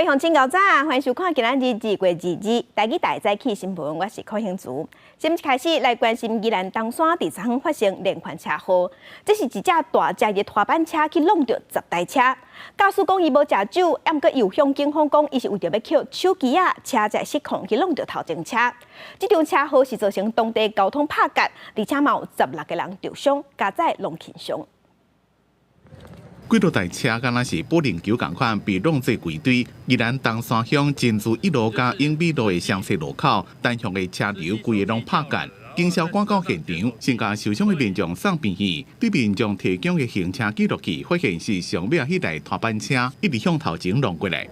各位乡亲高早，欢迎收看今仔日2月2日台语台早起新闻，我是柯兴竹。先开始来关心宜兰东山第3项发生连环车祸，这是一架大只的拖板车去弄到10台车。驾驶讲伊无食酒，还佫又向警方讲伊是为着要捡手机啊，车才失控去弄到头前车。这场车祸是造成当地交通拍夹，而且嘛有16个人受伤，加载拢轻伤。 几多台车敢若是保龄球同款被弄做规堆。宜兰东山乡真珠1路加永美路的相西路口，单向的车流规个拢拍干。警消赶到现场，先将受伤的民众送病院。对民众提供的行车记录器，发现是上面迄台拖板车一直向头前弄过来。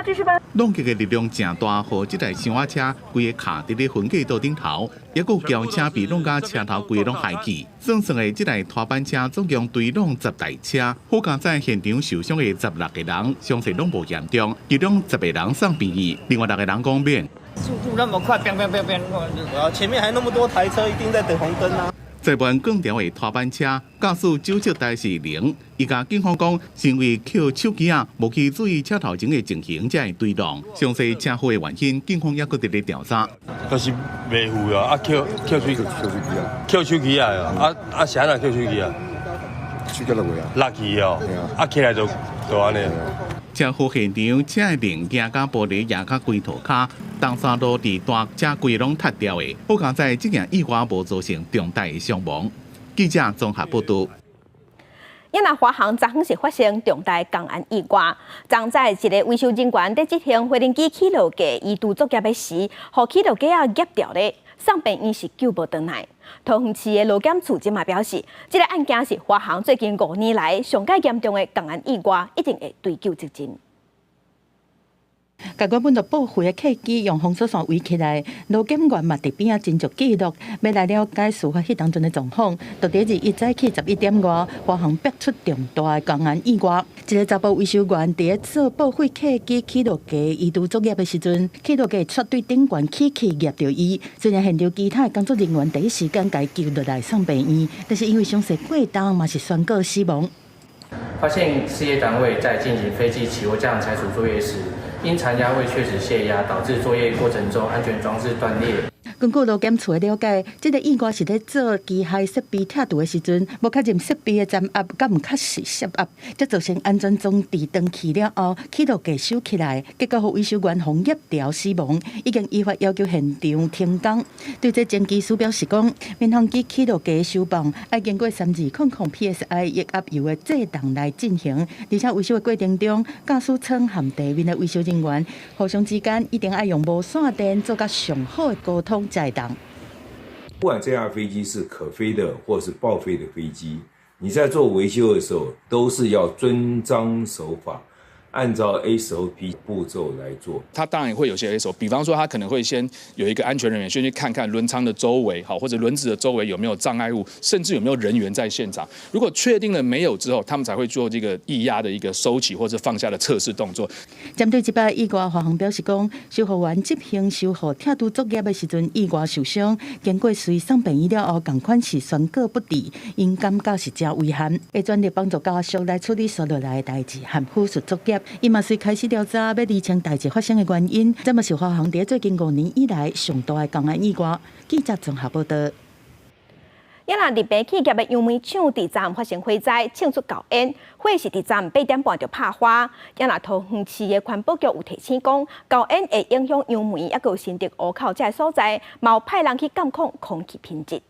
继续扒！弄击的力量真大，和这台箱仔车规个卡伫咧分隔道顶头，也有轿车被弄到车头规个拢害去。算算的，这台拖板车总共对弄10台车，好加在现场受伤的16个人，伤势拢无严重，其中10个人送病院，另外6个人讲免。速度那么快，前面还那么多台车，一定在等红灯啊！ 在弯更条的拖板车，驾驶酒测台是0。伊甲警方讲，是因为捡手机啊，无去注意车头前的情形，才会对撞。详细车祸的原因，警方也搁伫咧调查。就是未付啊，捡手机啊，啥人捡手机啊？手机落去啊落去哦，起来就安尼。 车祸现场，车的零件甲玻璃也甲规涂骹，东山路地大车规拢塌掉的。好加在这件意外无造成重大的伤亡。记者综合报道。宜兰华航昨昏是发生重大工安意外，昨在一个维修人员在执行发电机起落架移除作业的时，互起落架夹掉咧，送病院是救无回来。桃园市的劳检处今嘛表示，这个案件是华航最近5年来上界严重的工安意外，一定会追究责任。 甲原本就报废的客机用封锁线围起来，劳检员嘛伫边仔侦查记录，要来了解事发迄当阵的状况。就伫日一早起11点外，华航爆出重大的工安意外。一个查甫维修员伫咧做报废客机起落架移除作业的时阵，起落架撮对顶悬起压着伊。虽然现场其他工作人员第一时间解救落来送病院，但是因为伤势过重，嘛是宣告死亡。发现事业单位在进行飞机起落架拆除作业时。 因残压未确实泄压，导致作业过程中安全装置断裂。根据劳检处的了解，这个意外是在做机械设备拆除的时阵，无确认设备的粘压甲唔确实摄压，这造成安全装置断去了后，起落架收起来，结果互维修员红叶条死亡，已经依法要求现场停工。对这前技师表示讲，民航机起落架收放要经过3200 psi 液压油的制动来进行，而且维修的过程中，驾驶舱和地面的维修人员互相之间一定要用无线电做个上好的沟通。 在当，不管这架飞机是可飞的或是报废的飞机，你在做维修的时候都是要遵章守法，按照 SOP 步骤来做。它当然也会有些 SOP， 比方说它可能会先有一个安全人员先去看看轮舱的周围，好或者轮子的周围有没有障碍物，甚至有没有人员在现场。如果确定了没有之后，他们才会做这个液压的一个收起或者放下的测试动作。针对这摆意外，华航表示讲，修护员执行修护拆除作业的时阵意外受伤，经过随送病院了后，同款是宣告不治，因感觉是真危险，会全力帮助家属来处理所落来的代志和复述作业。伊嘛随开始调查，要厘清代志发生的原因。这嘛是华航伫最近5年以来上大的工安意外。记者综合报道。宜兰日本企业的杨梅厂伫站发生火灾，庆祝搞烟，火是伫站8点半就拍花。宜兰桃园市的环保局有提醒讲，搞烟会影响杨梅，也有新竹湖口这所在，嘛有派人去监控空气品质。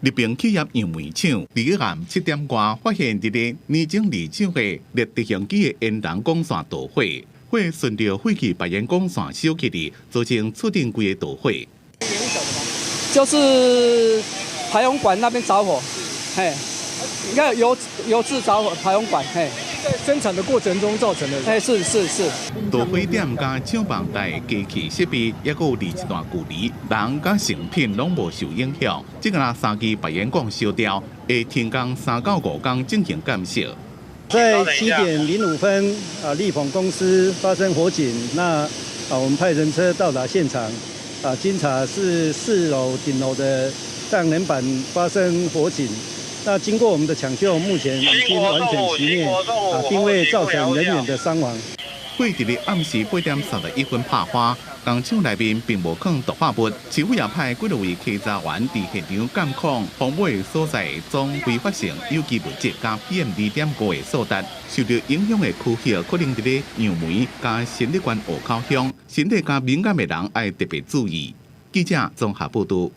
日本企业杨梅厂伫暗7点外发现伫咧年经2厂的列直升机的烟筒管线导火，火顺着废弃排烟管线烧起嚟，造成厝顶规个导火。就是排洪管那边着火，嘿，你看油渍着火，排洪管，嘿。 在生产的过程中造成的。哎，是。导火点加厂房内机器设备，也有离一段距离，人甲成品拢无受影响。即个3支排烟管烧掉，会停工3到5天进行监测。在7点05分，力鹏公司发生火警，那我们派人车到达现场，经查是4楼顶楼的太阳能板发生火警。那经过我们的抢救，目前已经完全熄灭，并未造成人员的伤亡。过日的暗时8点31分拍花，工厂内面并无放毒化物，市府也派几多位稽查员伫现场监控，防尾所在总挥发性有机物质加 PM2.5的数值，受到影响的区域可能伫咧杨梅加新乐关湖口乡，身体加敏感的人要特别注意。记者综合报道。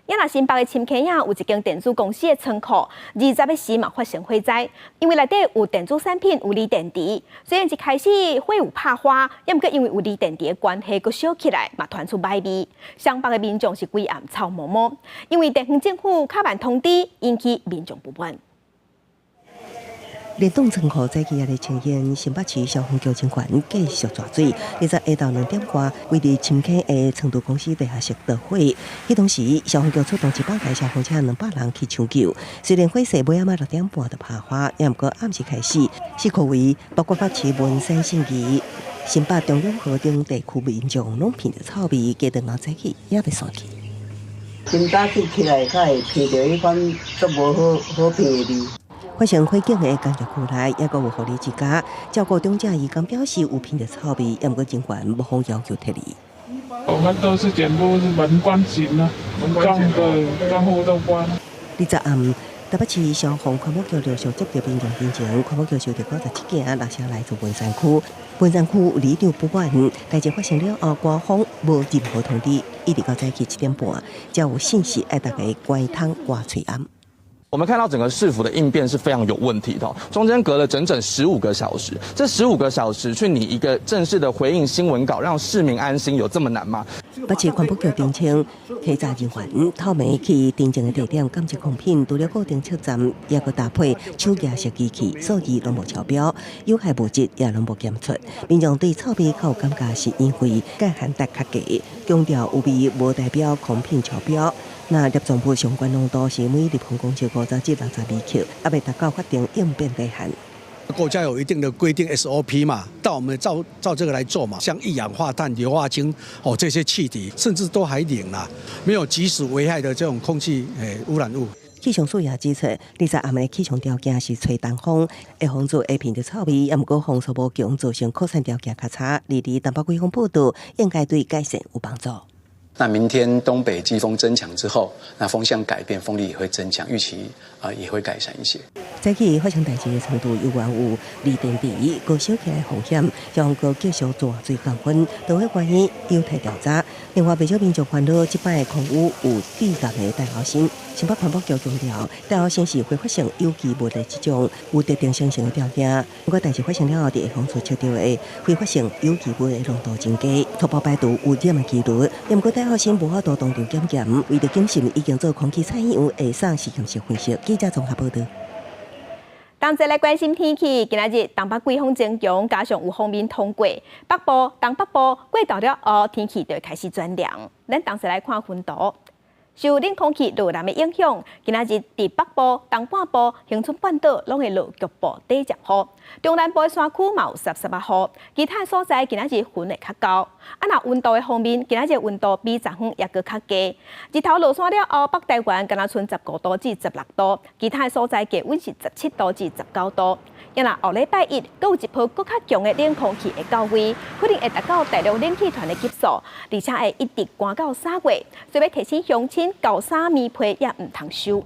亚那新北的深坑仔有一间电子公司的仓库，20日时嘛发生火灾，因为内底有电子产品有锂电池，虽然一开始火有拍花，也毋过因为有锂电池的关系，佮烧起来嘛传出歹味。上北的民众是规暗臭摸摸，因为地方政府较慢通知，引起民众不满。联动仓库早起也来呈现，新北市消防局警官继续抓水。20下昼2点多，位于深坑的成都公司地下室着火。迄当时，消防局出动100台消防车200人去抢救。虽然火势尾仔6点半就拍花，也毋过暗时开始，市区位包括北市文山信义、新北中永和等地区民众拢闻到臭味，加顿后早起也要散去。真早起来，才会闻到迄款足无好闻的味。发生火警的工作区内，也阁有护理之家照顾中者，伊刚表示有闻到臭味，也毋过警官无方要求撤离。我们都是全部是门关紧了，窗户都关。20暗，台北市消防环保局陆续接到民众进前，环保局收到97件6车来自文山区。文山区有里长不满，代志发生了后，官方无任何通知，一直到早起7点半，才有信息爱大家关窗挂吹暗。我们看到整个市府的应变是非常有问题的，中间隔了整整15个小时，这15个小时去拟一个正式的回应新闻稿，让市民安心，有这么难吗？北市环保局澄清，稽查人员透明去定正的地点检测空品，除了固定测站，也佮搭配手压式机器，数字拢无超标，有害物质也拢无检出。民众对臭味较有感觉是因为界限值较低，强调有味无代表空品超标。那立总部相关浓度是每立方公尺50至60微克，还未达到法定应变底限。国家有一定的规定 SOP 嘛，但我们照这个来做嘛，像一氧化碳、硫化氢这些气体，甚至都还零啦，没有即时危害的这种空气污染物。气象署也指出，20暗的气象条件是吹东风，会防止会闻到臭味，也毋过风速无强，造成扩散条件较差。东北季风报道应该对改善有帮助。那明天东北季风增强之后，那风向改变，风力也会增强，预期也会改善一些。早起发生代志的程度有关有锂电池高烧起来风险，消防局继续抓水降温，都会原因有待调查。另外，不少民众烦恼这摆的空污有致癌的戴奥辛。新北环保局强调，戴奥辛是挥发性有机物的一种，有特定生成的条件。不过，代志发生了后，地方所测到的挥发性有机物的浓度增加，通报排毒有染的几率。也毋过，戴奥辛无法度当场检验，为着谨慎，已经做空气采样下送实验室分析。记者综合报道。同齐来关心天气，今仔日东北季风增强，加上有锋面通过，北部、东北部过到了后，天气就会开始转凉。咱同齐来看分图。受冷空气路南的影响，今仔日伫北部、东半部、恒春半岛拢会落局部短暂雨，中南部的山区嘛有13、18雨，其他所在今仔日云会较高。若温度的方面，今仔日温度比昨昏也搁较低。日头落山了后，北台湾敢若剩15度至16度，其他所在低温是17度至19度。若后礼拜一，搁有一波搁较强的冷空气会到位，可能会达到大陆冷气团的级数，而且会一直寒到3月，所以要提醒乡亲厚衫棉被也唔通收。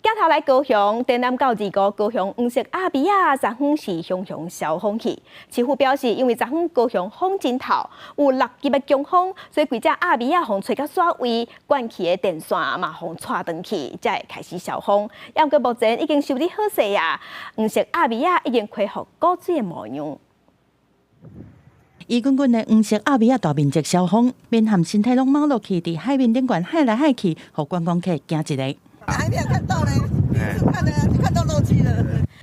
镜头来高雄，电南到2个高雄黄色阿比亚昨昏是熊熊小风气。市府表示，因为昨昏高雄风真透，有6级的强风，所以规只阿比亚风吹到煞位，管起的电线嘛风带断去，才会开始小风。不过目前已经修理好势啊，黄色阿比亚已经恢复古水的模样。伊滚滚的黄色阿比亚大面积小风，面含身体拢冒落去，伫海面顶管海来海去，互观光客惊一个。还没有看到呢，看到漏气了。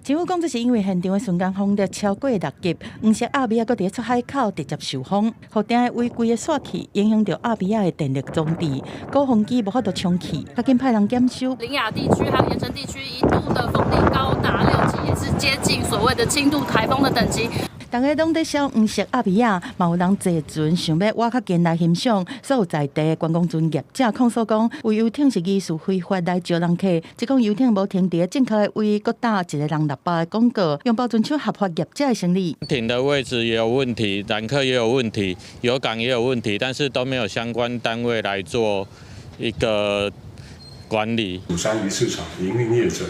政府讲，这是因为现场的瞬间风力超过6级，黄色阿比亚搁伫出海口直接受风，互定的违规的煞气影响到阿比亚的电力装置，高风机无法度充气，赶紧派人检修。林雅地区还有盐城地区一度的风力高达6级，也是接近所谓的轻度台风的等级。大家拢在烧黄色鸭皮啊，嘛有人坐船想要挖较近来欣赏。所有在地观光船业者控诉讲，有游艇是疑似非法来招人客，即讲游艇无停伫正确的位，搁打一个人600的广告，用包准出合法业者的生理。停的位置也有问题，揽客也有问题，油港也有问题，但是都没有相关单位来做一个管理。鼓山鱼市场营运业者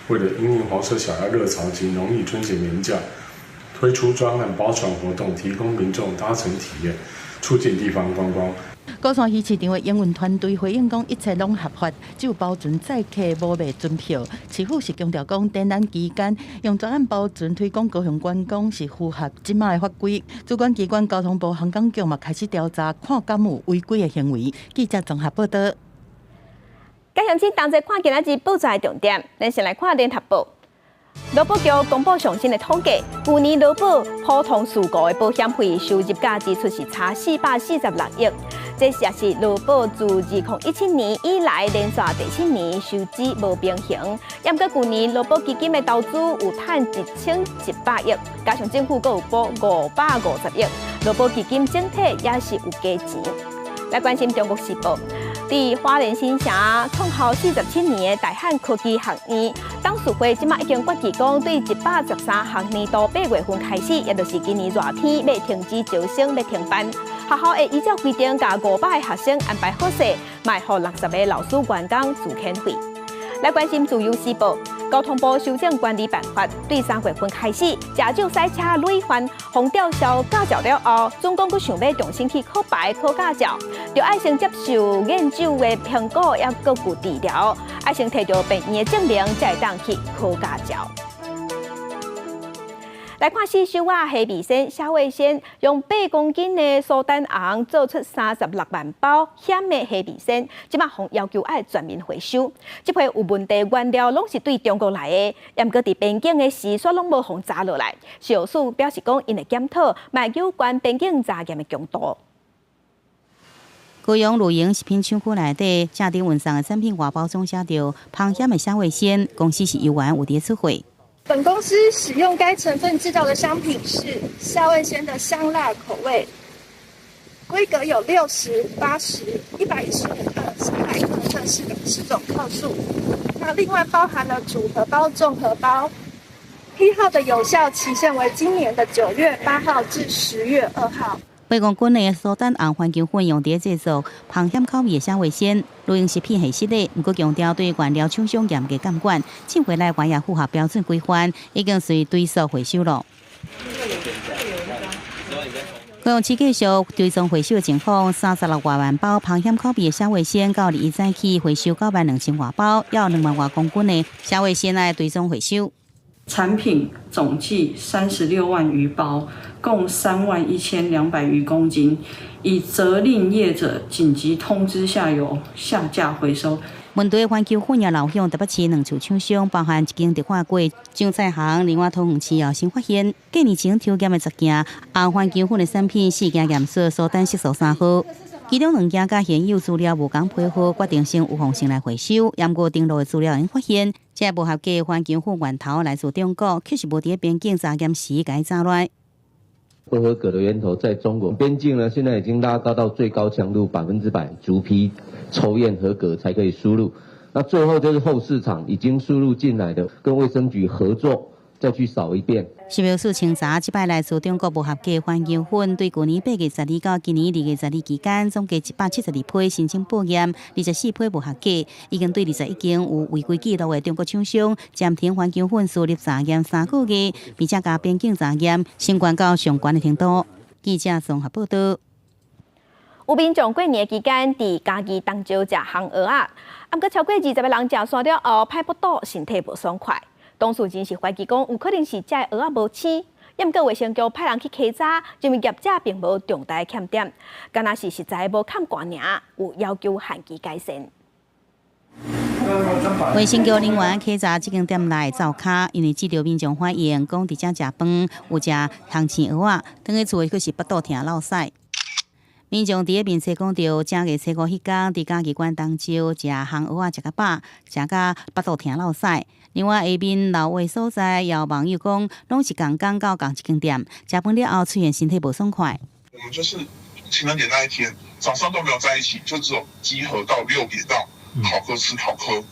为了因应黄色小鸭热潮及农历春节年假，推出专案包船活动，提供民众搭乘体验，促进地方观光。高山鱼市场的营运团队回应讲，一切拢合法，只有包船载客无卖船票。市府是强调讲，展览期间用专案包船推广高雄观光是符合即卖的法规。主管机关交通部航港局嘛开始调查，看敢有违规的行为。记者综合报道。介详细同齐看今仔日报纸的重点，咱先来看联合报。劳保局公布上新的统计，去年劳保普通事故的保险费收入价支出是差446亿，这也是劳保自2017年以来连续第7年收支无平衡。也过去年劳保基金的投资有赚1100亿，加上政府阁有拨550亿，劳保基金整体也是有加钱。来关心中国时报。伫花莲新城创校47年的大汉科技学院，董事会即马已经决议讲，对113学年度8月份开始，也就是今年热天要停止招生，要停班。学校会依照规定，甲500个学生安排好势，卖予60个老师员工自遣费。来关心自由时报。交通部修正管理办法，对3月份开始，驾照赛车累犯红吊销驾照了后，总共佫想要重新去考牌考驾照，就爱先接受验酒的评估，也佫有治疗，爱先摕到病院的证明，才会当去考驾照。来看四手啊，黑米线、消味线用8公斤的苏丹红做出36万包险的黑米线，即马互要求爱全面回收。这批有问题原料拢是对中国来的，也毋过伫边境的时煞拢无互查落来。消署表示讲，因会检讨，卖有关边境查验的强度。高雄露营食品厂区内底，正伫运送的产品外包装写着芳香的香味鲜，公司是油丸有伫出货。本公司使用该成分制造的商品是夏味鲜的香辣口味，规格有60、80、110克、300克这4种克数。那另外包含了组合包、综合包。批号的有效期限为今年的9月8号至10月2号。8公斤的苏丹红环球粉用伫制作芳香口味的香味鲜，露营食品系系列，毋过强调对原料厂商严格监管，进回来原也符合标准规范，已经随追溯回收了。高雄市继续追踪回收的情况，36万包芳香口味的香味鲜，到21早起回收92000外包，也有2万外公斤的香味鲜来追踪回收。产品总计36万余包，共31200余公斤，已责令业者紧急通知下游下架回收。问题环球粉也流向台北市2处厂商，包含一间迪化街、酱菜行、另外桃园市也新发现，过年前抽检的10件红环球粉的产品4件验出苏丹色素3号。其中2件甲现有资料无共配合，决定先有风险来回收。不过登录的资料因发现，这无合格的环球粉源头来自中国，确实无伫边境查验时甲伊查来。不合格的源头在中国边境呢，现在已经拉高到最高强度100%，逐批抽验合格才可以输入。那最后就是后市场已经输入进来的，跟卫生局合作。再去扫一遍。食药署清查，即摆来自中国无合格环球粉，对去年8月12到今年2月12期间，总计172批申请报验，24批无合格，已经对21间有违规记录的中国厂商暂停环球粉输入查验3个月，并且加边境查验，升关到上悬的程度。记者综合报道。有民众过年期间伫家己当招食烘蚵仔，毋过超过20个人食煞了后，歹不倒，身体无爽快。当事人是怀疑讲有可能是这蚵仔无青，也毋过卫生局派人去稽查，认为业者并无重大欠点，敢若是实在无看管尔，有要求限期改善。卫生局人员稽查这间店内灶骹，因为知道民众反映讲伫遮食饭有食烘青蚵仔，等去厝却是腹肚疼落屎。民众伫面册讲到，正月初5迄天，伫家己馆当招食烘蚵仔食到饱，食到腹肚疼落屎。另外，下面老位所在也有网友讲，拢是刚到同一间店，食饭了后出现身体不爽快。我们就是情人节那一天早上都没有在一起，就只有集合到6点到烤科吃烤科，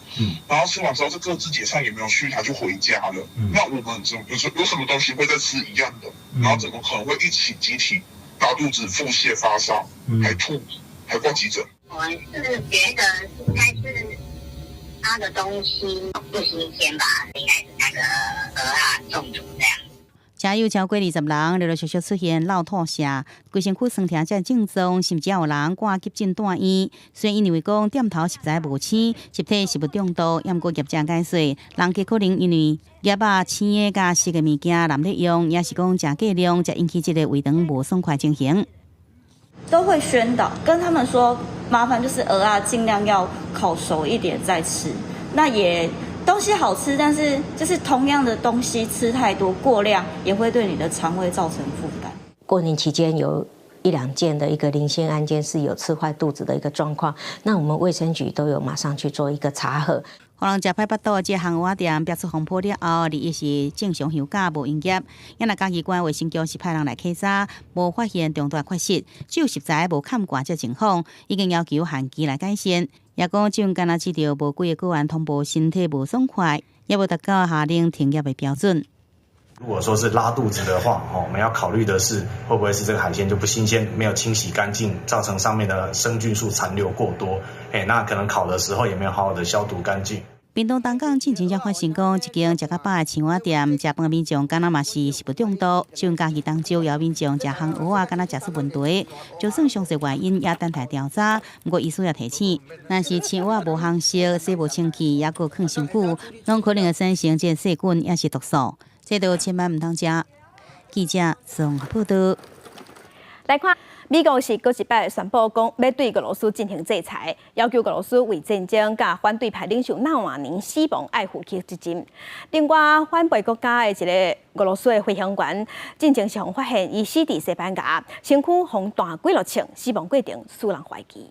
然后吃完之后就各自解散，也没有续台就回家了。那我们有什么东西会再吃一样的？然后怎么可能会一起集体拉肚子、腹泻、发烧，还吐，还挂急诊？我们是觉得应该是他的东西不新鲜吧，应该是那个鹅啊中毒这样。加油超过20人，陆陆续续出现脑吐瀉，规身躯酸痛才症状，甚至有人挂急诊住院。虽然因为讲店头实在无青，实体食物中毒，也毋过业者解释，人家可能因为叶啊、青的加湿的物件难得用，也是讲食过量，才引起这个胃肠无爽快情形。都会宣导跟他们说，麻烦就是鹅啊，尽量要烤熟一点再吃。那也东西好吃，但是就是同样的东西吃太多过量，也会对你的肠胃造成负担。过年期间有1-2件的一个零星案件是有吃坏肚子的一个状况，那我们卫生局都有马上去做一个查核。可能食歹巴肚，这项蚵仔店别出风波了后，利益是正常休假无营业。因为嘉义县卫生局是派人来稽查，无发现重大缺失，只有实在无看管这情况，已经要求限期来改善。也讲只有敢若知道无几个个案通报身体无爽快，也无达到下令停业的标准。如果说是拉肚子的话，我们要考虑的是会不会是这个海鲜就不新鲜，没有清洗干净，造成上面的生菌数残留过多。那可能烤的时候也没有好好的消毒干净。屏东东港进前才发现讲，一间食较饱的青蛙店，食饭的民众敢若嘛是食物中毒，只有家己当朝有民众食烘蚵仔，敢若食出问题。就算详细原因也等待调查，不过医师也提醒，若是青蛙无烘熟、洗无清气，也搁放伤久，拢可能会产生这细菌也是毒素，这都千万唔通食。记者综合报道。来看，美国是搁一摆宣布讲要对俄罗斯进行制裁，要求俄罗斯为战争甲反对派领袖纳瓦尼死亡爱负起责任。另外，反对国家的一个俄罗斯的飞行员，进前是互发现伊死伫西班牙，身躯红大几落枪，死亡过程使人怀疑。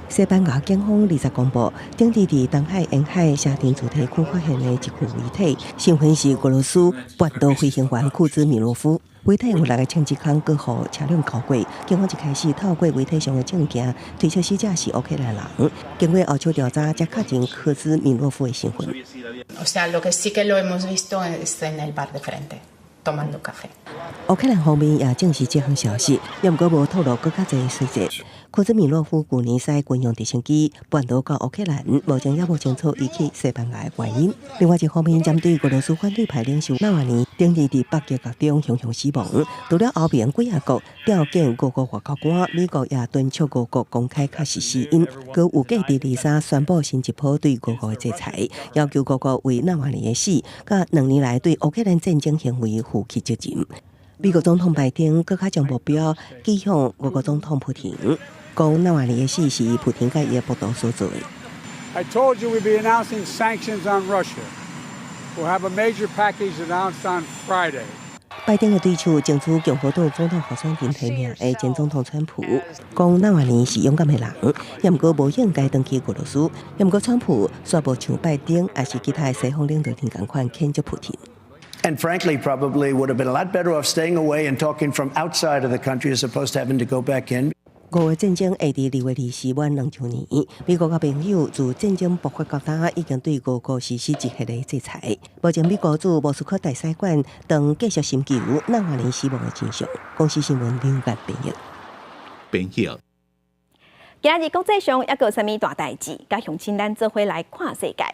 西班牙警方20公布，顶地伫东海沿海沙丁主题区发现的一具遗体，身份是俄罗斯半岛飞行员库兹米洛夫。遗体有6个枪击孔，搁互车辆扣过。警方一开始透过遗体上的证件，推测死者是乌克兰人。经过后续调查，才确认库兹米洛夫的身份。乌克兰方面也证实这项消息，也毋过无透露更较侪细节。库兹米洛夫去年使军用直升机搬到到乌克兰，目前也无清楚伊去西班牙的原因。另外一方面，针对俄罗斯反对派领袖纳瓦尼顶日伫北极中雄雄死亡，除了欧盟几啊国调见俄国外交官，美国也敦促俄国公开确实死因，佮有计伫23宣布新一波对俄国的制裁，要求俄国为纳瓦尼的死，甲2年来对乌克兰战争行为负起责任。美国总统拜登更加将目标指向俄国总统普廷，讲纳瓦尼的死是普廷甲伊的部队所做的。I told you we'd be announcing sanctions on Russia. We'll have a major package announced on Friday. 拜登的对手争取共和党总统候选人提名的前总统川普，讲纳瓦尼是勇敢的人，也毋过无应该登去俄罗斯。也毋过川普煞无像拜登，还是其他的西方领导人同款谴责普廷。And frankly, probably would have been a lot better off staying away and talking from outside of the country as opposed to having to go back in. 俄乌战争下伫2月24满2周年，美国甲盟友自战争爆发到今，已经对俄国实施一系列制裁。目前，美国驻莫斯科大使馆当继续寻求纳瓦尼死亡的真相。公司新闻刘干编译。今日国际上还有啥物大代志？甲乡亲咱做伙来看世界。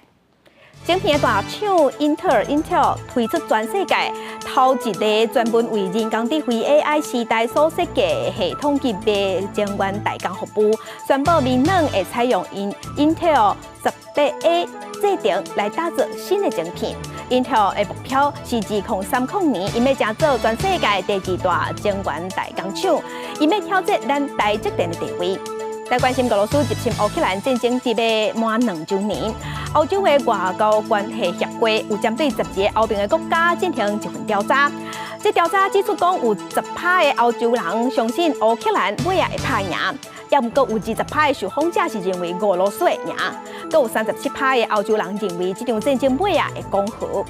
整片的大厂英特尔 Intel 推出全世界头一个专门为人工智慧 AI 时代所设计的系统级别晶圆代工服务，宣布明年会采用Intel 18A 制定来打造新的晶片。Intel 的目标是2030年，伊要成做全世界第2大晶圆代工厂，伊要挑战咱台积电的地位。来关心俄罗斯入侵乌克兰战争即要满2周年，欧洲的外交关系协会有针对12个欧盟的国家进行一份调查。这调查指出讲，有10%的欧洲人相信乌克兰尾也会打赢。也毋过有20%的受访者是认为俄罗斯会赢，阁有37%的欧洲人认为这场战争尾啊会讲和。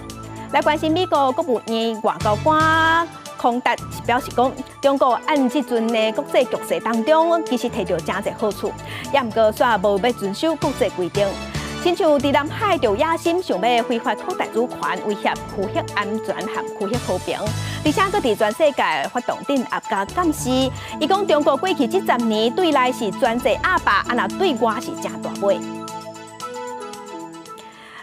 来关心美国国务院外交官康达是表示讲，中国按即阵的国际局势当中，其实摕到真侪好处，也毋过煞无要遵守国际规定。亲像伫南海就野心想要非法扩大主权，威胁区域安全和区域和平，而且佫伫全世界发动镇压甲监视。伊讲中国过去这10年对内是专制压霸，啊那对外是正大尾。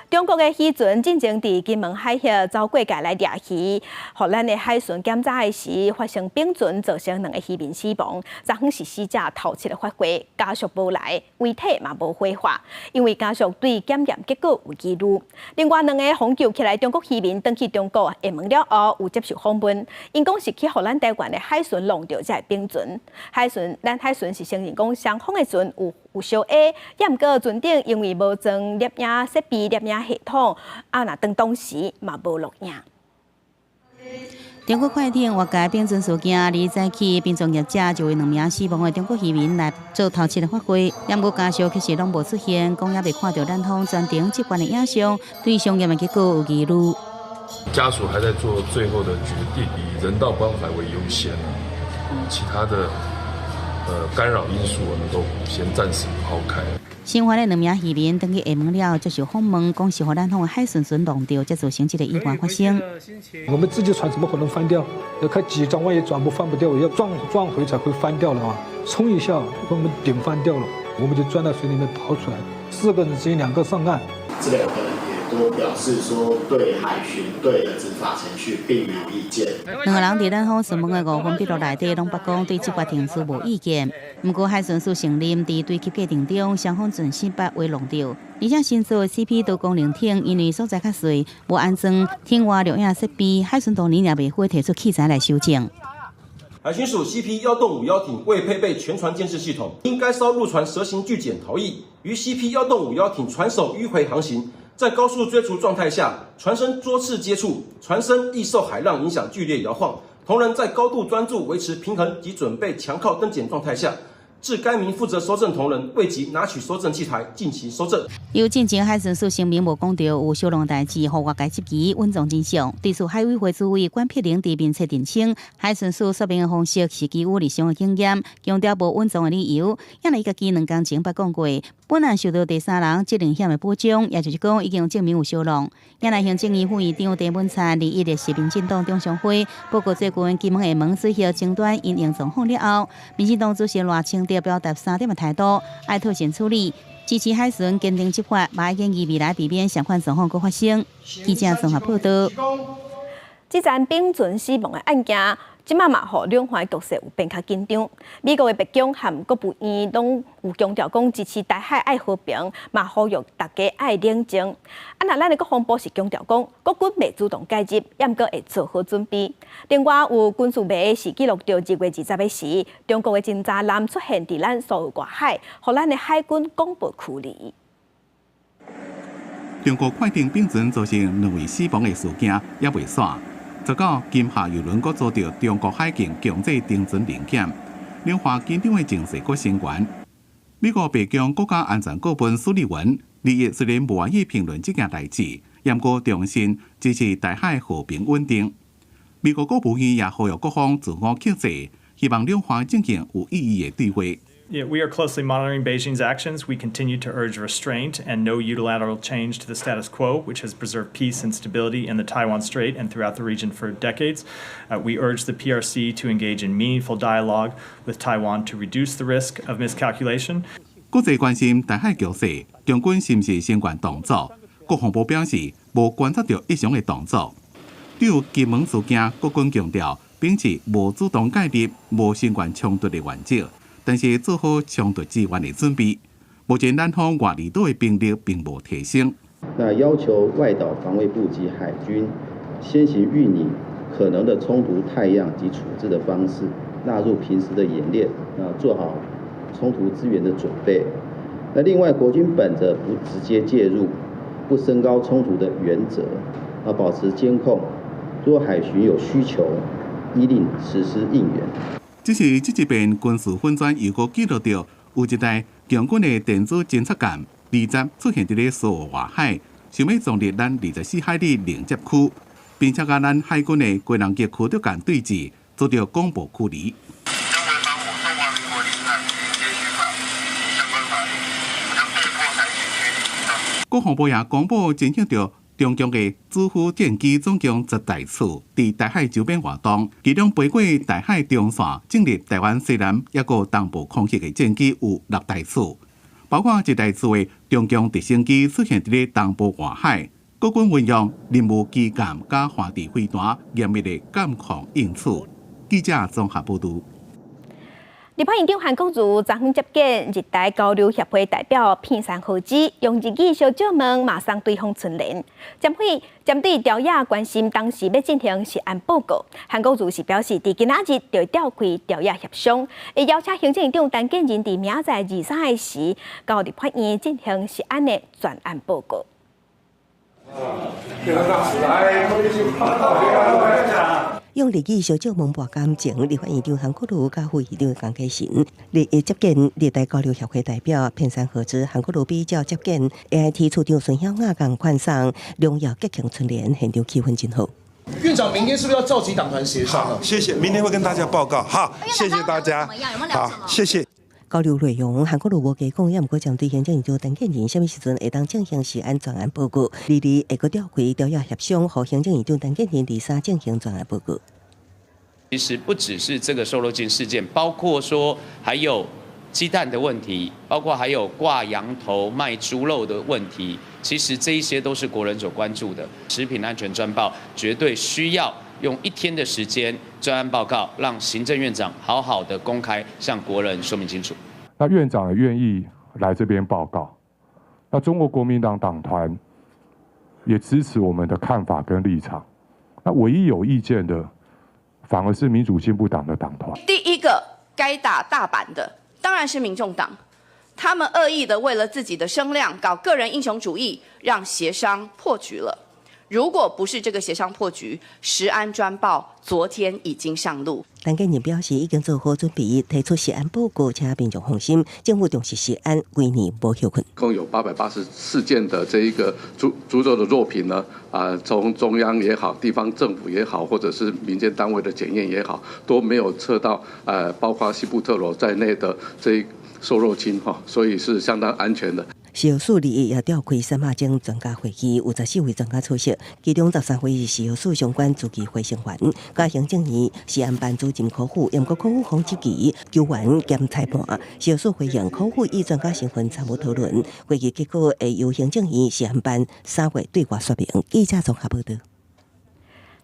中国的渔船进前伫金门海峡走过界来掠鱼，互咱的海巡检查的时发生并船，造成2个渔民死亡。昨昏是死者头7个发挥，家属无来，遗体嘛无火化，因为家属对检验结果有疑虑。另外2个防救起来中国渔民，返去中国下问了后有接受访问，因讲是去互咱台湾的海巡弄到这并船。咱海巡是承认讲双方的船有相 A， 也毋过船顶因为无装摄影设备、摄影系统，啊那当时嘛无录影。中国快艇外界并船事件2早起，并船业者就为2名死亡的中国渔民来做头7个发挥，也毋过家属其实拢无出现，讲也未看到咱方船顶这关的影像，对相验的结果有疑虑。家属还在做最后的决定，以人道关怀为优先，其他的干扰因素能够先暂时抛开。生还的2名渔民登去下问了，接受访问，讲是互咱方的海巡船弄掉，才造成这个意外发生。我们自己船怎么可能翻掉？要看几张，万一转不翻不掉，要撞回才会翻掉了啊！冲一下，我们顶翻掉了，我们就钻到水里面跑出来。4个人只有2个上岸。这2个人也都表示说，对海巡队的执法程序并没有意见。2个人伫咱方询问的5分笔录内底，拢不讲对这决定是无意见。不过海巡署承认，伫对击过程中，双方船失败为弄掉，而且新造的 CP 多功能艇因为所在较细，无安装艇外录影设备，海巡多年也未会提出器材来修正。海巡署 CP-1洞5艇未配备全船监视系统，因该艘陆船蛇形拒检逃逸，于 CP-1洞5艇船首迂回航行，在高速追逐状态下，船身多次接触，船身易受海浪影响剧烈摇晃。同仁在高度专注维持平衡及准备强靠登检状态下，致该名负责搜证同仁未及拿取搜证器材进行搜证。由进前海巡署声明无讲到有小浪代志，互外界质疑稳重真相。对此，海委会主委关佩玲伫面册澄清，海巡署说明的方式是基于日常的经验，强调无稳重的理由。因为伊家己2天前捌讲过，本案受到第三人责任险的保障，也就是讲已经证明有小浪。因为行政院副院长陈文灿2日是民进党中常会报告最近金门厦门水系争端因应状况了后，民进党主席赖清德表达3点的态度，爱妥善处理，支持海巡坚定执法，嘛建议未来避免相关状况再发生。记者综合报道。这站并船死亡的案件，即马嘛，互两岸局势有变较紧张。美国的白宫和国务院拢有强调讲支持台海爱和平，嘛呼吁大家爱冷静。那咱的国防部是强调讲，国军未主动介入，也毋过会做好准备。另外，有军事媒是记录到2月20日时，中国的侦察舰出现伫咱所有外海，互咱的海军广播驱离。中国快艇并船造成2位死亡的事件也未煞。昨到金厦邮轮，阁遭到中国海警强制停船临检，两岸紧张的情势阁升悬。美国白宫国家安全顾问苏利文2日虽然无愿意评论这件代志，也过重申支持台海和平稳定。美国国务院也呼吁各方自我克制，希望两岸进行有意义的对话。We are closely monitoring Beijing's actions. We continue to urge restraint and no unilateral change to the status quo, which has preserved peace and stability in the Taiwan Strait and throughout the region for decades. We urge the PRC to engage in meaningful dialogue with Taiwan to reduce the risk of miscalculation. 国际关心台海局势，中军是不是相关动作？国防部表示，无观察到异常的动作。对于金门事件，国军强调，秉持无主动介入、无相关冲突的原则。但是做好冲突支援的准备。目前南方外离岛的兵力并无提升。那要求外岛防卫部及海军先行预拟可能的冲突态样及处置的方式，纳入平时的演练，做好冲突资源的准备。那另外，国军本着不直接介入、不升高冲突的原则，保持监控。若海巡有需求，依令实施应援。只是这一边军事混战又搁记录到有一台强军的电子侦测舰20出现伫咧苏澳外海，想要撞入咱24海里连接区，并且甲咱海军的贵人级驱逐舰对峙，遭到广播驱离。国防部也公布侦测到中共的主副战机总共10台次，伫台海周边活动，其中飞过台海中线进入台湾西南也个东部空域的战机有6台次，包括1台次的中共直升机出现伫咧东部外海，国军运用任务机舰加华地飞弹严密的监控应处。记者综合报道。立法院长韩国瑜昨昏接见日台交流协会代表片山和子，用日语小酒问，马上对方春联。针对调查关心当时要进行实案报告，韩国瑜是表示，伫今仔日就会召开调查协商，会邀请行政院长陈建仁伫明仔载23个时到立法院进行实案的专案报告。用日语小酒问博感情，立法院长韩国瑜甲副院长江启臣日接见日台交流协会代表片山和子，韩国瑜比较接见 AIT 处长孙晓雅共款上荣耀吉庆春联，现场气氛真好。院长明天是不是要召集党团协商了？谢谢，明天会跟大家报告。好，谢谢大家。好，谢谢。交流内容，韩国瑜无加讲，也毋过针对行政院长陈建仁什么时阵会当进行实案专案报告，会个召开调查协商，和行政院长陈建仁23进行专案报告。其实不只是这个瘦肉精事件，包括说还有鸡蛋的问题，包括还有挂羊头卖猪肉的问题，其实这一些都是国人所关注的。食品安全专报绝对需要用1天的时间专案报告，让行政院长好好的公开向国人说明清楚。那院长也愿意来这边报告，那中国国民党党团也支持我们的看法跟立场。那唯一有意见的，反而是民主进步党的党团。第一个该打大板的当然是民众党，他们恶意的为了自己的声量搞个人英雄主义，让协商破局了。如果不是这个协商破局，食安专报昨天已经上路。陈建仁表示，已经做好准备，提出实案报告，请民众放心，政府重视实案，归年无休困。共有884件的这一个猪肉的肉品呢，从中央也好，地方政府也好，或者是民间单位的检验也好，都没有测到包括西布特罗在内的这一瘦肉精哈，所以是相当安全的。食药署也召开3码钟专家会议，有14位专家出席，其中13位是食药署相关主计会成员，加行政院食安办主任科副，严国科副黄志奇、救援兼裁判。食药署回应科副以专家身份参与讨论，会议结果会由行政院食安办3月对外说明。记者综合报道。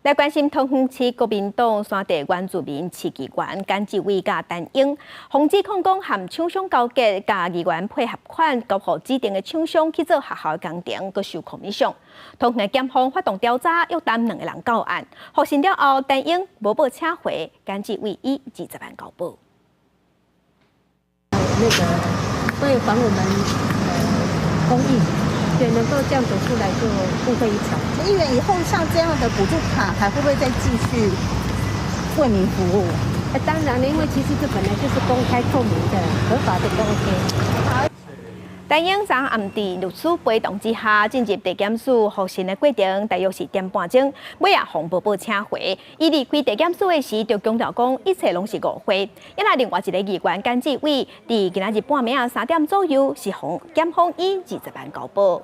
来关心桃园市国民党山地原住民市议员简志伟甲陈英，防止控工和厂商交结，甲议员配合款交予指定的厂商去做学校的工程，佮收孔明上。桃园的检方发动调查，约谈2个人到案。获审了后，陈英无报请回，简志伟以20万交保。会还我们公益。对，能够这样走出来就不会一场。议员以后像这样的补助卡，还会不会再继续为民服务？当然了，因为其实这本来就是公开透明的、合法的都 OK。陈英昨暗伫律师陪同之下进入地检署复审的过程，大约是1点半钟，尾也红无报请回。伊离开地检署的时，就强调讲一切拢是误会。因来另外一个议员简志伟，伫今仔日半暝3点左右，是检方以20万交保。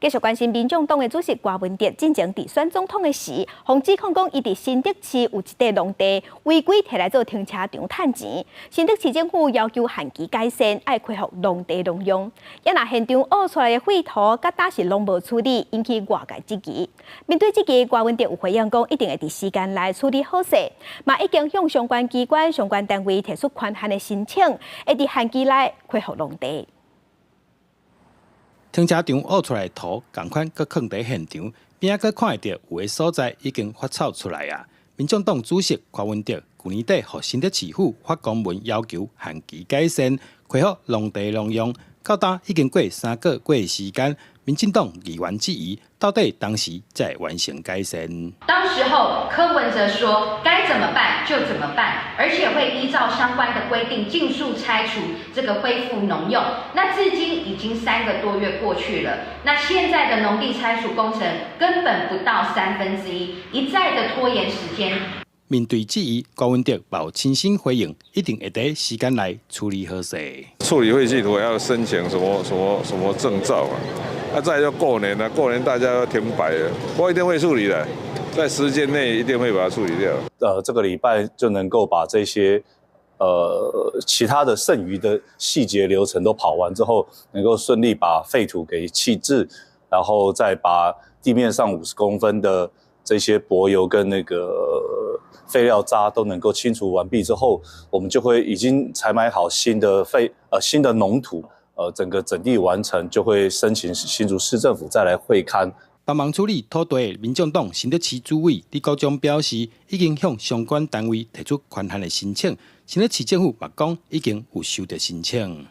继续关心民众党的主席郭文哲进前伫选总统的时，防指控讲伊伫新竹市有一块农地违规摕来做停车场趁钱。新竹市政府要求限期改善，爱恢复农地农用。也若现场挖出来的废土，甲当时拢无处理，引起外界质疑。面对这个，郭文哲有回应讲，一定会伫时间内处理好势，嘛已经向相关机关、相关单位提出宽限的申请，会伫限期内恢复农地。停车场挖出来的土，同款搁放伫现场，边仔搁看会到有个所在已经发草出来啊！民众党主席柯文哲去年底互新竹市府发公文要求限期改善，恢复农地农用，到今已经过3个月的时间，民进党议员质疑，到底当时才完成改善。当时候柯文哲说该怎么办就怎么办，而且会依照相关的规定尽速拆除这个恢复农用。那至今已经3个多月过去了，那现在的农地拆除工程根本不到1/3，一再的拖延时间。面对质疑，高文哲冇亲身回应，一定会在时间内处理好势。处理废弃土要申请什么证照啊？再就过年了，过年大家都停摆了，我一定会处理的，在时间内一定会把它处理掉。这个礼拜就能够把这些其他的剩余的细节流程都跑完之后，能够顺利把废土给弃置，然后再把地面上50公分的这些柏油跟那个废料渣都能够清除完毕之后，我们就会已经采买好新的农土，整个整地完成，就会申请新竹市政府再来会勘。帮忙处理土地的民众党新德市主委李国忠表示，已经向相关单位提出宽限的申请。新德市政府也讲已经有收到申请。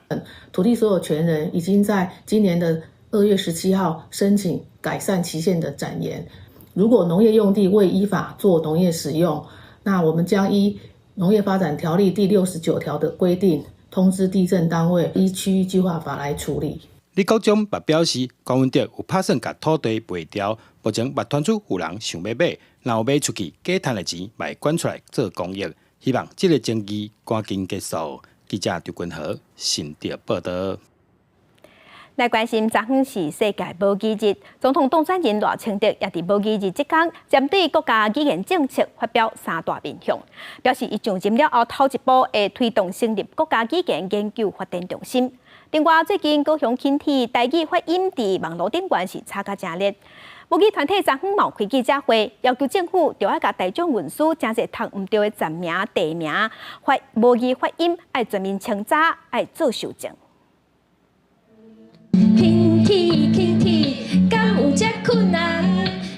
土地所有权人已经在今年的2月17号申请改善期限的展延。如果农业用地未依法做农业使用，那我们将依农业发展条例第69条的规定，通知地政单位依区域计划法来处理。李国忠也表示，高文哲有打算把土地卖掉，目前也传出有人想要买，然后卖出去假赚的钱，卖捐出来做公益。希望这个争议赶紧结束。记者刘君和新竹报道。来关心昨昏是世界母语日，总统当选人赖清德也伫母语日即天，针对国家语言政策发表3大面向，表示伊上任了后头一步会推动成立国家语言研究发展中心。另外，最近高雄钦体台语发音伫网络顶端是吵甲真烈。母语团体昨昏冒开记者会，要求政府着要甲大众文书真侪读唔对的站名、地名、母语发音，爱全面清查，爱做修正。钦体，敢有这困难？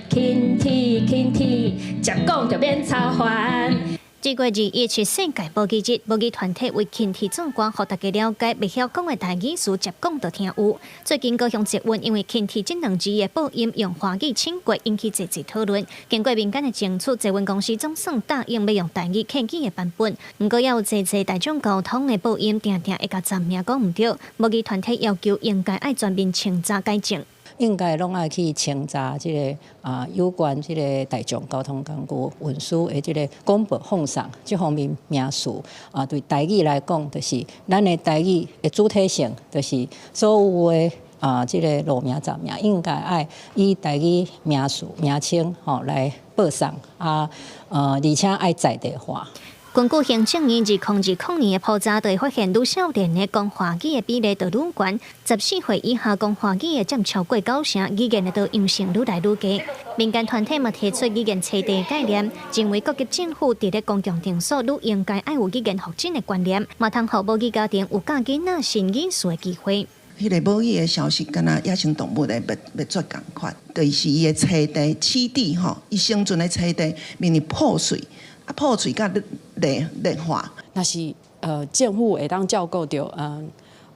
钦体，接讲就免操烦。这月2日是世界母语日，母语团体为钦体总观，互大家了解未晓讲的台语词接讲就听有。最近高雄捷运因为钦体这2字的报音用华语称过，引起侪讨论。经过民间的争取，捷运公司总算答应要用台语客语的版本。不过，也有侪大众沟通的报音，定会甲站名讲唔对。母语团体要求应该爱全面清查改正。应该拢爱去清查这个有关这个大众交通工具运输的这个广播放送这方面名词对台语来讲，就是咱的台语的主体性，就是所有的这个路名站名应该爱以台语名词名称来报送而且爱在地化。根据行政院2020年的普查，就会发现女少年的讲华语的比例就愈悬，14岁以下讲华语的占超过90%，语言的优性愈来愈低。民间团体嘛提出语言册地概念，认为各级政府伫咧公共场所，愈应该爱有语言复振的观念，嘛通互母语家庭有教囡仔新语词的机会。迄个母语的消息，敢若野生动物的灭绝共款，就是伊的册地起底伊生存的册地面临破碎。破碎甲劣化，那是政府会当照顾到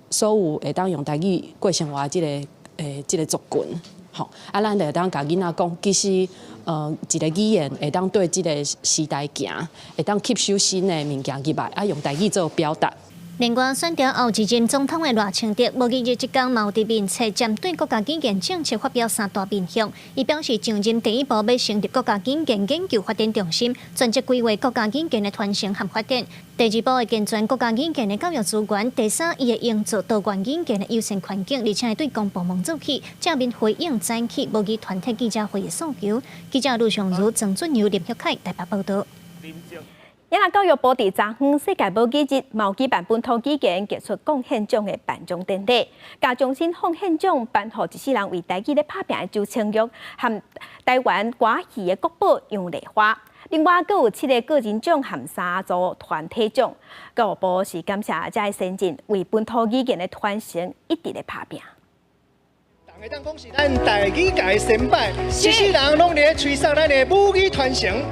所有会当用台语过生活这个族群，吼咱就会当甲囡仔讲，其实一个语言会当对这个时代行，会当吸收新的物件入来，用台语做表达。另外，选调后一任总统的赖清德，母语日即天嘛有伫面册针对国家语言政策发表3大面向。伊表示，上任第一步要成立国家语言研究发展中心，专责规划国家语言的传承和发展。第2步会健全国家语言的教育资源。第3，伊会营造多元语言的优先环境，而且会对公部门做起正面回应争取母语团体记者会的诉求。记者陆尚如、郑俊由、林旭凯台北报道。也那教育部伫昨昏世界母语日，毛举办本土语言杰出贡献奖的颁奖典礼，甲终身奉献奖颁予一世人为台语咧拍拼的周清玉和台湾歌戏的国宝杨丽花。另外，阁有7个个人奖和3组团体奖。教育部是感谢这些先进为本土语言的传承一直咧拍拼。大家当恭喜咱台语界先辈，一世人拢咧吹响咱的母语传承。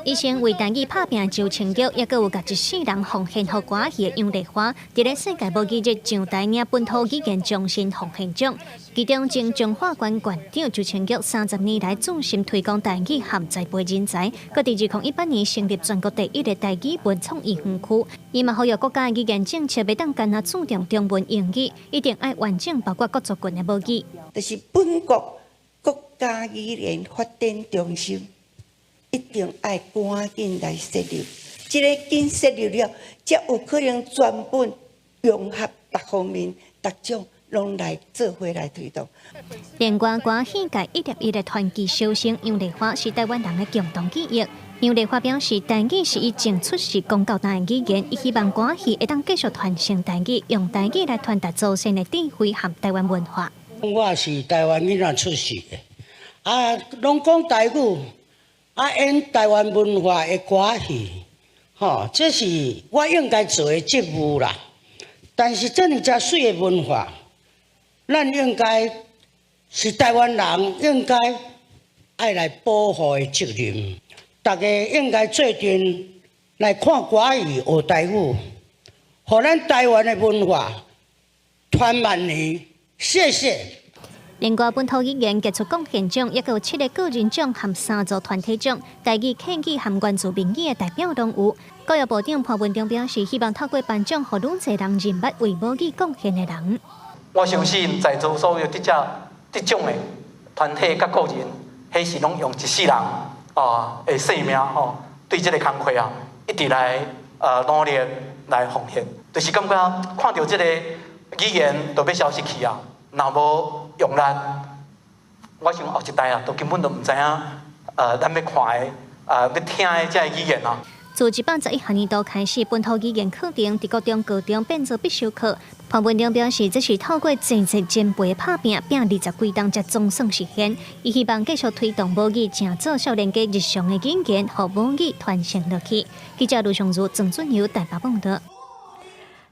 以前为台语拍拼周清玉，也佮有甲一世人奉献予歌戏的杨丽华，伫咧世界无语日上台领本土语言终身奉献奖。其中，前中华馆馆长周清玉30年来专心推广台语和栽培人才，佮伫2018年成立全国第一个台语文创艺园区。伊嘛呼吁国家的语言政策袂当干那注重中文英语，一定要完整包括各族群的母语。就是本国国家语言发展中心。一定要赶紧来设立，这个紧设立了，才有可能全本融合各方面、各种拢来做伙来推动。连歌歌戏界一粒一的传奇小生杨丽华是台湾人的共同记忆。杨丽华表示，台语是伊正出世讲到大的语言，伊希望歌戏会当继续传承台语，用台语来传达祖先的智慧和台湾文化。我是台湾囡仔出世的，拢讲台语。演台湾文化的歌戏，这是我应该做的职务啦。但是这么遮水的文化，咱应该是台湾人应该爱来保护的责任。大家应该做阵来看歌戏学台语，互咱台湾的文化传万年。谢谢。另外，本土语言杰出贡献奖，也有7个个人奖和3组团体奖，台语、客语和原住民语的代表拢有。教育部长潘文忠表示，希望透过颁奖，让愈侪人认捌为母语贡献的人。我相信在座所有得奖的团体甲个人，迄是拢用一世人的生命对这个工作一直来努力来奉献，就是感觉看到这个语言都要消失去啊，若无用力，我想后一代都根本都唔知影，咱要看的，要听的这个语言啊。自111学年度开始，本土语言课程伫高中、高中变做必修课。潘文忠表示，这是透过前辈的拍拼20几档才总算实现。伊希望继续推动母语，正做少年家日常的语言，和母语传承落去。记者卢尚如、郑准由台北报道。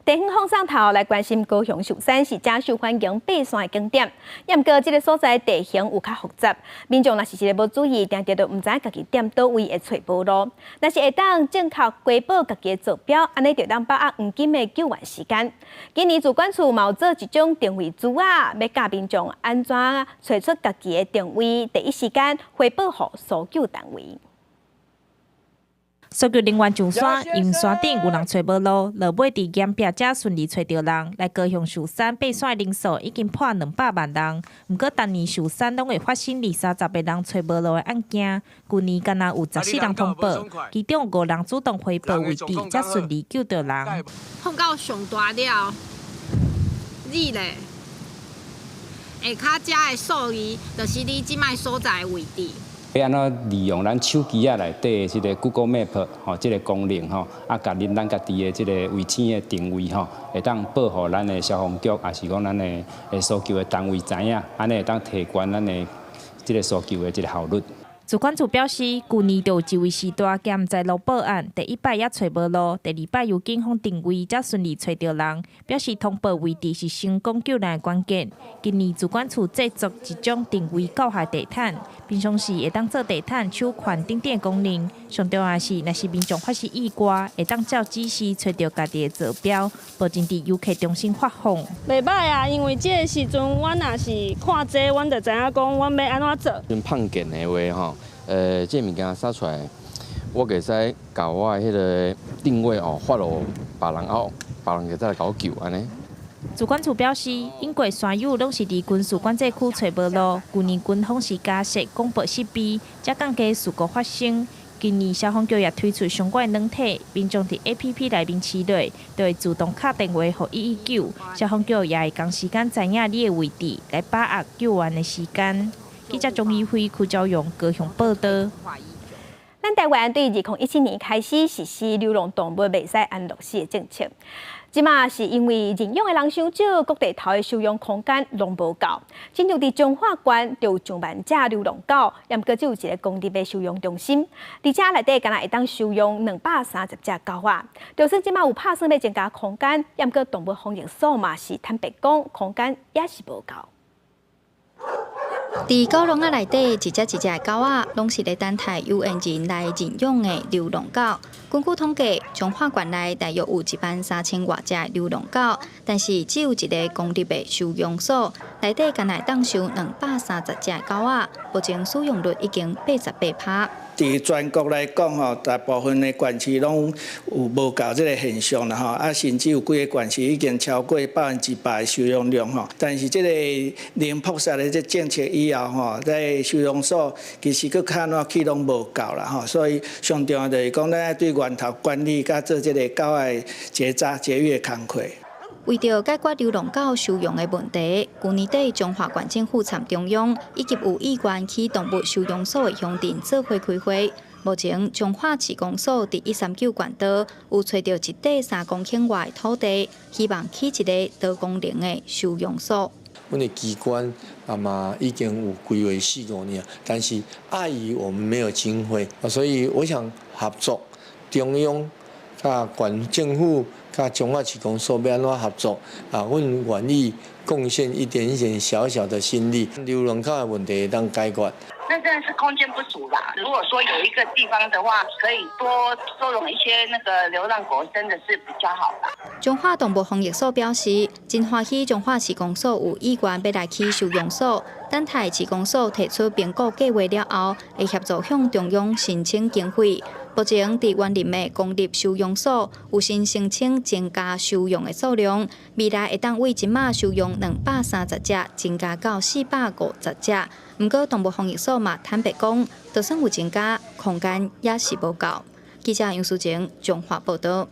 地方放上头来关心高雄寿山是正受欢迎爬山的景点，也毋过这个所在地形有较复杂，民众若是一个无注意，定定都毋知家己踮倒位会找无路。若是会当正确规划家己的坐标，安尼就当把握黄金的救援时间。今年主管处嘛有做一种定位図要教民众安怎找出家己的定位，第一时间回报予搜救单位。搜救人员上山，因山顶有人找无路，落尾伫岩壁才顺利找到人。来高雄寿山爬山人数已经破200万人，毋过当年寿山拢会发生20-30个人找无路的案件。去年敢若有14人通报，其中5人主动回报位置，才顺利救到人。碰到上大了，你咧？下骹遮的数字，就是你即摆所在的位置。要安怎利用咱手机内底即个 Google Map 即个功能甲咱家己的即个位置的定位会当保护咱的消防局，也是讲咱的搜救的单位知影，安尼会当提悬咱的即个搜救的即个效率。主管处表示，去年就有一位时大兼在路报案，第一摆也找无路，第二摆由警方定位才顺利找到人，表示通报位置是成功救人的关键。今年主管处制作一种定位教学地毯，平常时会当做地毯手环等等功能。上重要是，若是民众发生意外，会当照指示找到家己的坐标，保证伫游客中心发放。袂歹啊，因为这个时阵，我若是看这，阮就知影讲，阮要安怎做。碰见的话这物件杀出来，我会使甲我迄个定位发落别人后，别人就再来甲我救安尼。主管处表示，因过山友拢是伫军事管制区找无路，去年军方是加设广播设备，才降低事故发生。今年消防局也推出相关软体，民众伫 APP 内面试落，就会自动打电话予119，消防局也会同时间知影你的位置，来把握救援的时间。记者钟义辉、邱昭勇高雄报道。咱台湾对2017年开始实施流浪动物袂使安乐死的政策，即马是因为认养的人伤少，各地头的收容空间拢无够，亲像伫彰化县就有上万只流浪狗，也毋过只有一个公立的收容中心，而且内底敢若会当收容230只狗仔。就算即马有拍算要增加空间，也毋过动物防疫所嘛是坦白讲，空间也是无够。伫高笼仔内底，一只的狗仔，拢是咧等待有缘人来认养的流浪狗。根据统计，彰化县内大约有13000多只流浪狗，但是只有一个公立的收容所，内底敢若当收230只狗仔，目前使用率已经88%。伫全国来讲吼，大部分的县市拢有无够这个现象啦吼，啊，甚至有几个县市已经超过100%的收容量吼。但是这个零扑杀的这政策以后吼，在收容所其实佫较哪去拢无够啦吼，所以上重要就是讲，咱要对源头管理，甲做这个狗的结扎节约工课。为着解决流浪狗收容的问题，去年底彰化县政府参中央以及有意愿起动物收容所的乡镇做伙开会。目前彰化市公所伫139县道有找到一块3公顷外的土地，希望起一个多功能的收容所。阮的机关嘛已经有规划4-5年，但是碍于我们没有经费，所以我想合作中央、甲县政府、甲彰化市公所要安怎合作阮愿意贡献一点点小小的心力，流浪狗的问题当解决。那真的是空间不足啦。如果说有一个地方的话，可以多收容一些那个流浪狗，真的是比较好啦。彰化动物防疫所表示，真欢喜彰化市公所有意愿要来起收容所，等待市公所提出评估计划了后，会协助向中央申请经费。目前伫园林的公立收容所有新申请增加收容的数量，未来会当为即马收容230只增加到450只。不过动物防疫所嘛坦白讲，就算有增加，空间也是无够。记者杨淑晴彰化报道。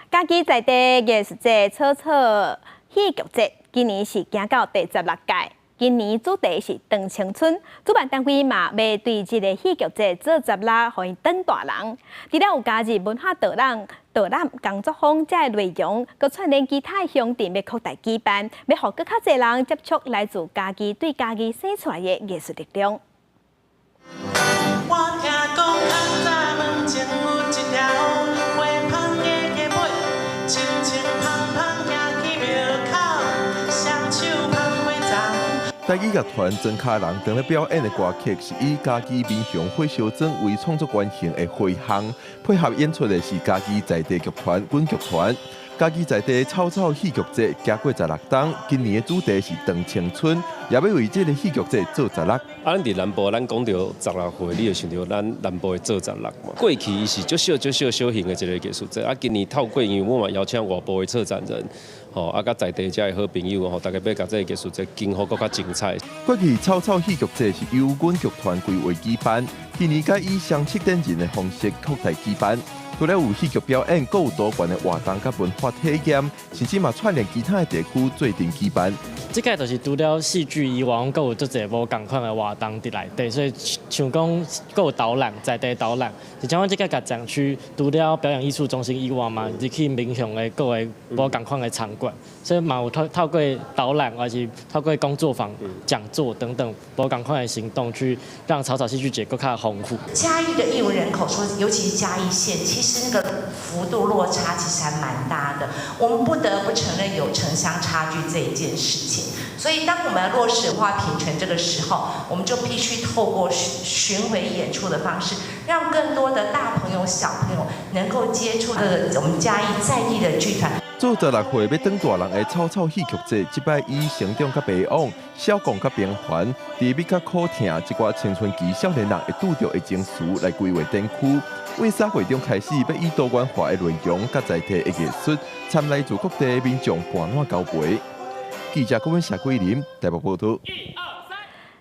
嘉义在地艺术节草草戏剧节，今年是行到第16届。今年主题是长青春，主办单位嘛要对这个戏剧节做接纳，互伊长大人。除了有加入文化导览工作坊这个内容，佮串联其他乡镇要扩大举办，要互更较侪人接触来自嘉义对嘉义生出来的艺术力量。我听讲较早门前有一条花香的溪尾，青青芳芳行去庙口，双手捧花丛。台语乐团曾卡人当咧表演的歌曲是以嘉义民雄火烧庄为创作原型的花香，配合演出的是嘉义在地剧团滚剧团。嘉义在地草草戏剧节行过16档，今年的主题是长青春，也要为这个戏剧节做16。咱伫南部，咱讲到16岁，你就想到咱南部的做16嘛。过去伊是足小小型的一个艺术节，今年透过因为我嘛邀请外部的策展人。甲在地遮的好朋友大家要甲这个艺术节今后更加精彩。过去草草戏剧节是由阮剧团规划举办，今年改以双7点人的方式扩大举办。除了有戏剧表演，更有多元的活动甲文化体验，甚至嘛串联其他的地区做阵举办。这个就是除了戏剧以外，更有足侪无共款的活动伫内底，所以像讲更有导览，在地导览。就像我这个甲展区，除了表演艺术中心以外嘛，是去民雄的各个无共款的场馆，所以嘛有透过导览，或是透过工作坊、讲座等等无共款的行动，去让草草戏剧节更加丰富。嘉义的艺文人口数，尤其是嘉义县，其实那个幅度落差其实还蛮大的。我们不得不承认有城乡差距这一件事情。所以，当我们要落实文化平权这个时候，我们就必须透过巡回演出的方式，让更多的大朋友、小朋友能够接触我们嘉义在地的剧团。做16岁要当大人的草草戏剧节，这摆以成长甲培养、小讲甲平凡、甜蜜甲苦痛一寡青春期少年人会拄到的情绪来规划展区。为3月中开始，要以多元化的内容甲在地的艺术，参来自各地的民众伴暖交陪。记者郭文霞、桂林台北报道。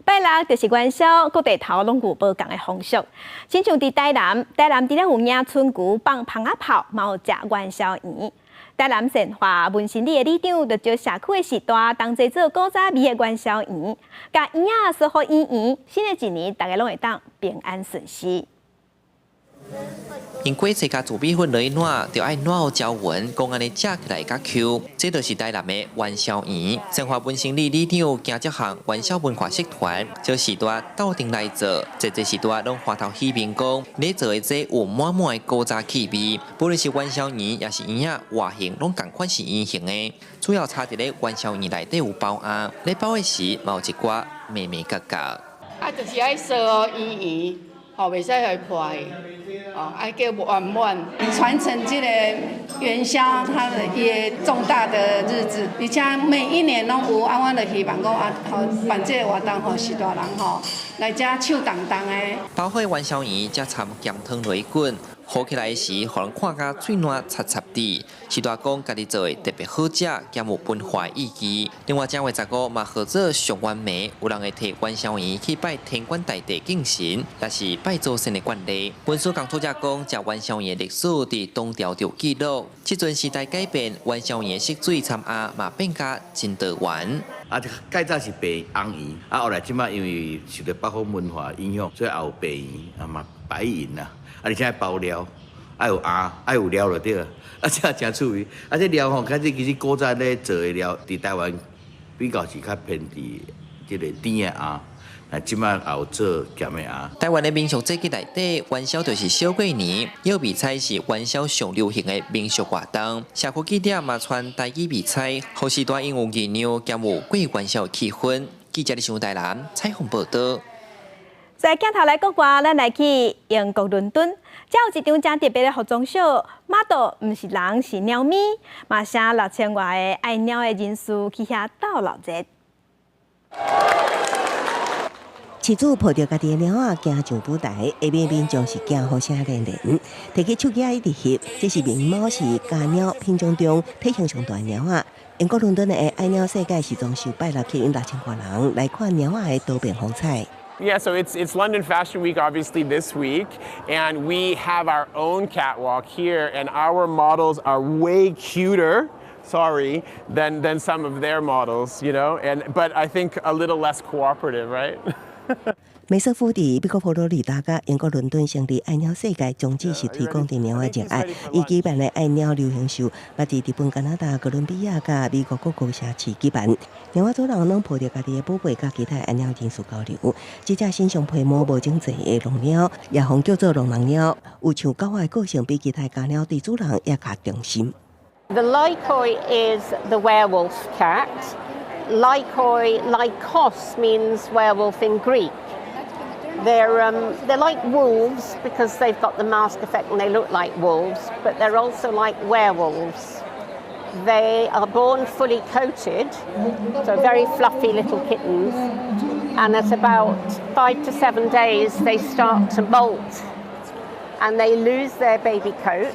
拜六就是元宵，各地头拢有无同的风俗。亲像伫台南除了有迎春牛、放蜂仔炮，嘛有食元宵圆。台南县话文心里的里长就招社区的时代，同齐做古早味的元宵圆，甲圆仔烧好圆，新的一年大家拢会当平安顺遂。因过节甲做米粉来暖，就爱暖好招魂，讲安尼食起来较 Q。这就是台南的元宵圆。生活文心里里长兼这项元宵文化社团，这时代斗阵来做，这时代拢花头喜面讲，你做的这有满满的古早气味。不论是元宵圆，也是圆仔外形，拢同款是圆形的。主要差伫咧元宵圆内底有包啊，咧包的时嘛有一寡美美嘎嘎。啊，就是爱烧哦，圆圆，吼，袂使互破去，哦，爱叫圆圆，传承这个元宵它的也重大的日子，而且每一年拢有，我就希望讲吼办这个活动，吼是大人吼来遮手动动的。包括元宵圆加掺咸汤擂滚。好起来时，互人看甲嘴软擦擦地，是大讲家己做的特别好食，兼有文化意义。另外，正月15嘛号做上元暝，有人会摕元宵圆去拜天官大帝敬神，也是拜祖先的惯例。文书工作者讲，食元宵圆的历史伫东条有记录，即阵时代改变，元宵圆色水掺鸭嘛变甲真多元。啊，介早是白红圆，啊，后来即摆因为受到北方文化影响，所以也有白圆，啊嘛白银啦。而且包料，爱有鸭，爱有料就对了，这真趣味。这料吼，开始其实古早咧做的料，伫台湾比较是较偏伫即个甜的鸭，即摆也有做咸的鸭。台湾的民俗节气内底，元宵就是小过年，药味菜是元宵上流行的民俗活动。社区记者嘛传台语味菜，好时段因有热闹，兼有过元宵的气氛。记者李上台南采访报道。在镜头来国外，咱来去英国伦敦，这有一张真特别的服装秀，model 唔是人是猫咪，嘛写6000外个爱猫的人士去遐斗闹热。饲主抱着家己的猫仔行上舞台，下面民众是惊呼声连连，摕起手机一直翕。这是名猫是家猫品种中体型上大猫仔。英国伦敦的爱猫世界时装秀拜六吸引6000多人来看猫仔的多变风采。Yeah, so it's London Fashion Week obviously this week, and we have our own catwalk here, and our models are way cuter, than some of their models, you know, but I think a little less cooperative, right? 美色府伫美国佛罗里达甲英国伦敦成立爱鸟世界，宗旨是推广对猫的热爱。伊举办的爱鸟流行秀，嘛伫日本、加拿大、哥伦比亚甲美国各国社区举办。猫仔主人拢抱着家己的宝贝，甲其他爱鸟人士交流。这只身上皮毛无种济的龙鸟，也红叫做龙人鸟，有像狗仔的个性，比其他家鸟对主人也较忠心。The Lycoi is the werewolf cat. Lycos means werewolf in Greek. They're like wolves because they've got the mask effect and they look like wolves, but they're also like werewolves. They are born fully coated, so very fluffy little kittens, and at about 5 to 7 days they start to molt and they lose their baby coat.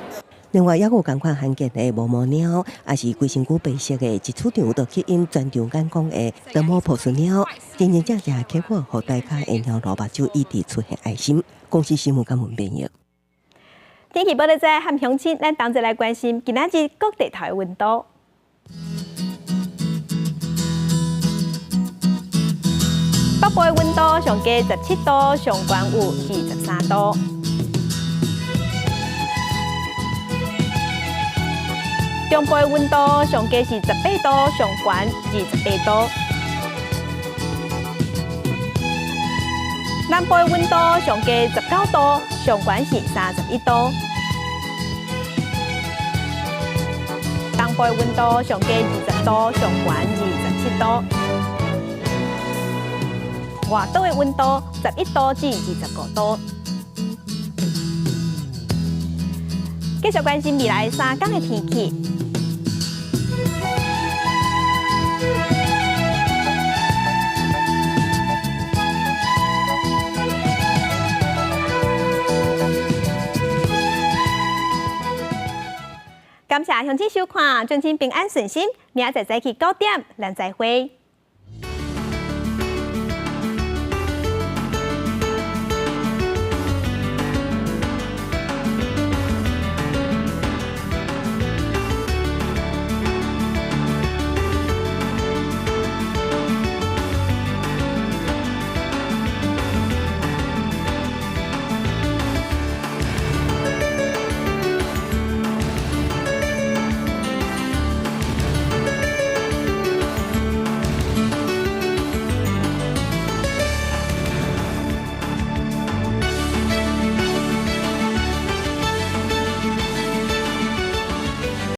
另外，也有同款罕见的毛毛鸟，也是规身躯白色的，一出场就吸引全场眼光的德摩普斯鸟，真真正正结果，互大家会鸟萝卜就一直出现爱心。公司新闻新闻编译。天气报道在和乡亲，咱同齐来关心今仔日各地头的温度。北部的温度上加17度，上悬有23度。中部的温度上加是18度，上悬28度。南部的温度上加19度，上悬是31度。东部的温度上加20度，上悬27度。外岛的温度11度至25度。继续关心未来3天的天气。感谢乡亲收看，祝您平安顺心，明仔载早起9点，咱再会。